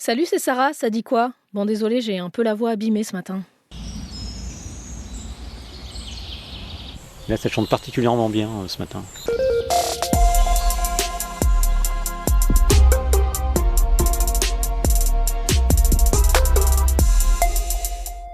Salut, c'est Sarah, ça dit quoi? Bon, désolé, j'ai un peu la voix abîmée ce matin. Là, ça chante particulièrement bien ce matin.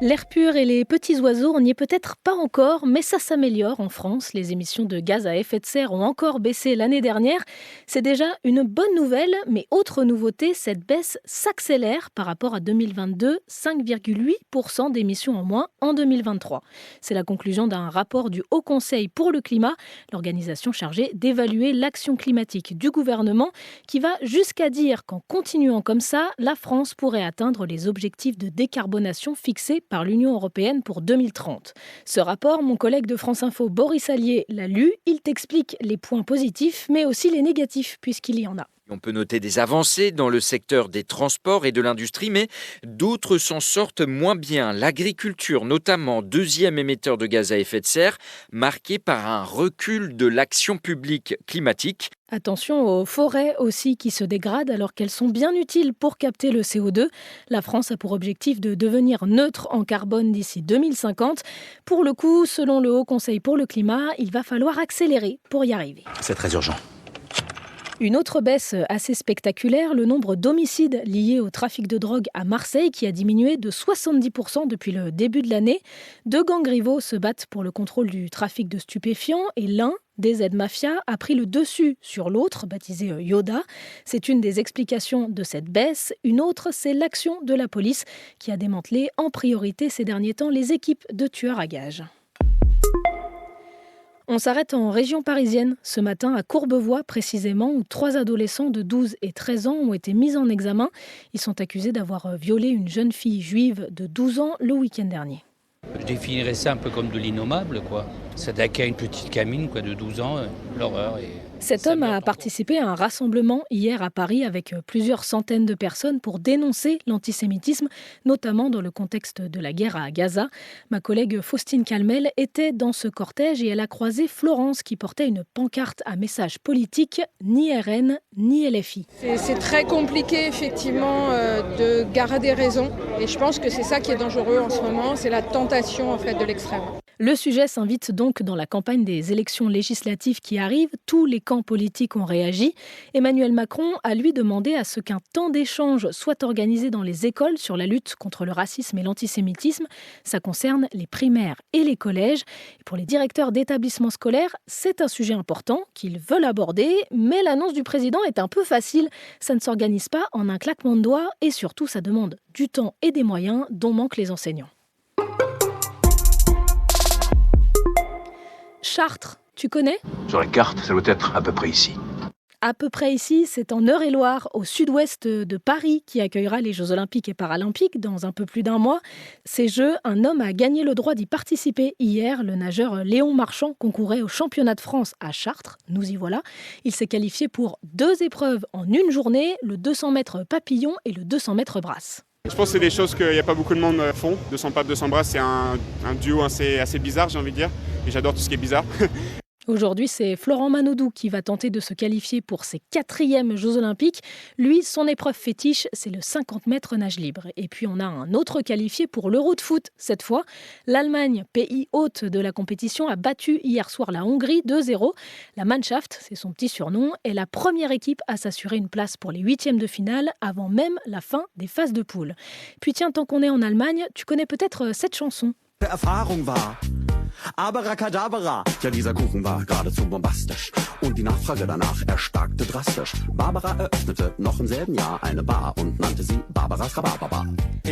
L'air pur et les petits oiseaux, on n'y est peut-être pas encore, mais ça s'améliore en France. Les émissions de gaz à effet de serre ont encore baissé l'année dernière. C'est déjà une bonne nouvelle, mais autre nouveauté, cette baisse s'accélère par rapport à 2022, 5,8% d'émissions en moins en 2023. C'est la conclusion d'un rapport du Haut Conseil pour le climat, l'organisation chargée d'évaluer l'action climatique du gouvernement, qui va jusqu'à dire qu'en continuant comme ça, la France pourrait atteindre les objectifs de décarbonation fixés par l'Union européenne pour 2030. Ce rapport, mon collègue de France Info, Boris Allier, l'a lu. Il t'explique les points positifs, mais aussi les négatifs, puisqu'il y en a. On peut noter des avancées dans le secteur des transports et de l'industrie, mais d'autres s'en sortent moins bien. L'agriculture, notamment, deuxième émetteur de gaz à effet de serre, marqué par un recul de l'action publique climatique. Attention aux forêts aussi qui se dégradent alors qu'elles sont bien utiles pour capter le CO2. La France a pour objectif de devenir neutre en carbone d'ici 2050. Pour le coup, selon le Haut Conseil pour le climat, il va falloir accélérer pour y arriver. C'est très urgent. Une autre baisse assez spectaculaire, le nombre d'homicides liés au trafic de drogue à Marseille qui a diminué de 70% depuis le début de l'année. Deux gangs rivaux se battent pour le contrôle du trafic de stupéfiants et l'un, DZ Mafia, a pris le dessus sur l'autre, baptisé Yoda. C'est une des explications de cette baisse. Une autre, c'est l'action de la police qui a démantelé en priorité ces derniers temps les équipes de tueurs à gages. On s'arrête en région parisienne, ce matin à Courbevoie précisément, où 3 adolescents de 12 et 13 ans ont été mis en examen. Ils sont accusés d'avoir violé une jeune fille juive de 12 ans le week-end dernier. Je définirais ça un peu comme de l'innommable, quoi. S'attaquer à une petite gamine de 12 ans, l'horreur. Cet homme a participé à un rassemblement hier à Paris avec plusieurs centaines de personnes pour dénoncer l'antisémitisme, notamment dans le contexte de la guerre à Gaza. Ma collègue Faustine Calmel était dans ce cortège et elle a croisé Florence qui portait une pancarte à message politique, ni RN, ni LFI. C'est très compliqué effectivement de garder raison et je pense que c'est ça qui est dangereux en ce moment, c'est la tentation en fait de l'extrême. Le sujet s'invite donc dans la campagne des élections législatives qui arrivent. Tous les camps politiques ont réagi. Emmanuel Macron a lui demandé à ce qu'un temps d'échange soit organisé dans les écoles sur la lutte contre le racisme et l'antisémitisme. Ça concerne les primaires et les collèges. Et pour les directeurs d'établissements scolaires, c'est un sujet important qu'ils veulent aborder. Mais l'annonce du président est un peu facile. Ça ne s'organise pas en un claquement de doigts et surtout ça demande du temps et des moyens dont manquent les enseignants. Chartres, tu connais ? Sur la carte, ça doit être à peu près ici. À peu près ici, c'est en Eure-et-Loir, au sud-ouest de Paris, qui accueillera les Jeux Olympiques et Paralympiques dans un peu plus d'1 mois. Ces Jeux, un homme a gagné le droit d'y participer hier. Le nageur Léon Marchand concourait au championnat de France à Chartres. Nous y voilà. Il s'est qualifié pour 2 épreuves en une journée, le 200 mètres papillon et le 200 mètres brasse. Je pense que c'est des choses qu'il n'y a pas beaucoup de monde font. 200 papes, 200 bras, c'est un duo assez bizarre, j'ai envie de dire. Et j'adore tout ce qui est bizarre. Aujourd'hui, c'est Florent Manodou qui va tenter de se qualifier pour ses 4e Jeux Olympiques. Lui, son épreuve fétiche, c'est le 50 mètres nage libre. Et puis, on a un autre qualifié pour l'Euro de foot. Cette fois, l'Allemagne, pays hôte de la compétition, a battu hier soir la Hongrie 2-0. La Mannschaft, c'est son petit surnom, est la première équipe à s'assurer une place pour les 8e de finale avant même la fin des phases de poule. Puis tiens, tant qu'on est en Allemagne, tu connais peut-être cette chanson. Erfahrung war. Abracadabra. Ja, dieser Kuchen war geradezu bombastisch. Und die Nachfrage danach erstarkte drastisch. Barbara eröffnete noch im selben Jahr eine Bar und nannte sie Barbaras Rhabarberbar.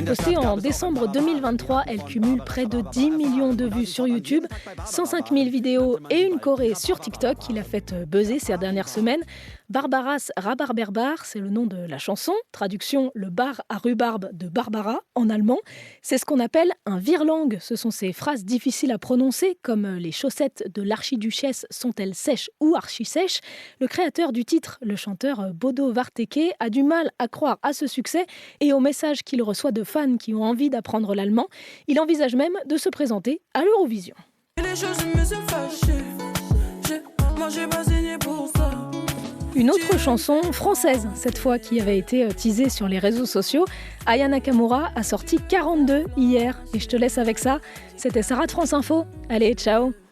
Postée en décembre 2023, elle cumule près de 10 millions de vues sur YouTube, 105 000 vidéos et une choré sur TikTok qui l'a fait buzzer ces dernières semaines. Barbaras Rhabarberbar, c'est le nom de la chanson. Traduction, le bar à rhubarbe de Barbara en allemand. C'est ce qu'on appelle un virlangue. Ce sont ces phrases difficiles à prononcer, comme les chaussettes de l'archiduchesse sont-elles sèches ou archi-sèches. Le créateur du titre, le chanteur Bodo Warteke, a du mal à croire à ce succès et au message qu'il reçoit de fans qui ont envie d'apprendre l'allemand. Il envisage même de se présenter à l'Eurovision. Les choses me sont fâchées. Moi j'ai pas signé pour ça. Une autre chanson française, cette fois, qui avait été teasée sur les réseaux sociaux. Aya Nakamura a sorti 42 hier. Et je te laisse avec ça. C'était Sarah de France Info. Allez, ciao!